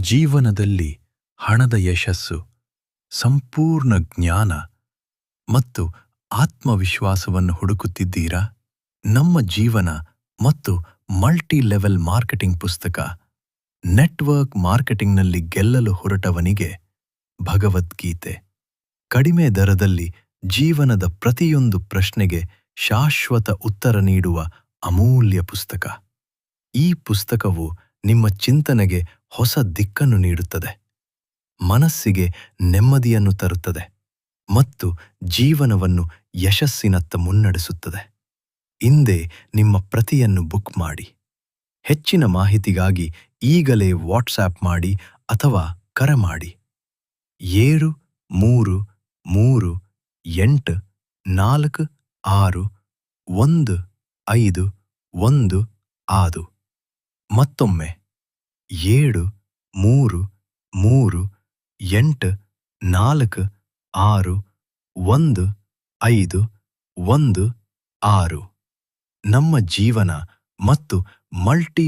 ಜೀವನದಲ್ಲಿ ಹಣದ ಯಶಸ್ಸು, ಸಂಪೂರ್ಣ ಜ್ಞಾನ ಮತ್ತು ಆತ್ಮವಿಶ್ವಾಸವನ್ನು ಹುಡುಕುತ್ತಿದ್ದೀರಾ? ನಮ್ಮ ಜೀವನ ಮತ್ತು ಮಲ್ಟಿ ಲೆವೆಲ್ ಮಾರ್ಕೆಟಿಂಗ್ ಪುಸ್ತಕ ನೆಟ್ವರ್ಕ್ ಮಾರ್ಕೆಟಿಂಗ್ನಲ್ಲಿ ಗೆಲ್ಲಲು ಹೊರಟವನಿಗೆ ಭಗವದ್ಗೀತೆ. ಕಡಿಮೆ ದರದಲ್ಲಿ ಜೀವನದ ಪ್ರತಿಯೊಂದು ಪ್ರಶ್ನೆಗೆ ಶಾಶ್ವತ ಉತ್ತರ ನೀಡುವ ಅಮೂಲ್ಯ ಪುಸ್ತಕ. ಈ ಪುಸ್ತಕವು ನಿಮ್ಮ ಚಿಂತನೆಗೆ ಹೊಸ ದಿಕ್ಕನ್ನು ನೀಡುತ್ತದೆ, ಮನಸ್ಸಿಗೆ ನೆಮ್ಮದಿಯನ್ನು ತರುತ್ತದೆ ಮತ್ತು ಜೀವನವನ್ನು ಯಶಸ್ಸಿನತ್ತ ಮುನ್ನಡೆಸುತ್ತದೆ. ಇಂದೇ ನಿಮ್ಮ ಪ್ರತಿಯನ್ನು ಬುಕ್ ಮಾಡಿ. ಹೆಚ್ಚಿನ ಮಾಹಿತಿಗಾಗಿ ಈಗಲೇ ವಾಟ್ಸ್ಆ್ಯಪ್ ಮಾಡಿ ಅಥವಾ ಕರೆ ಮಾಡಿ 7334561516. ಮತ್ತೊಮ್ಮೆ 7334561516. ನಮ್ಮ ಜೀವನ ಮತ್ತು ಮಲ್ಟಿ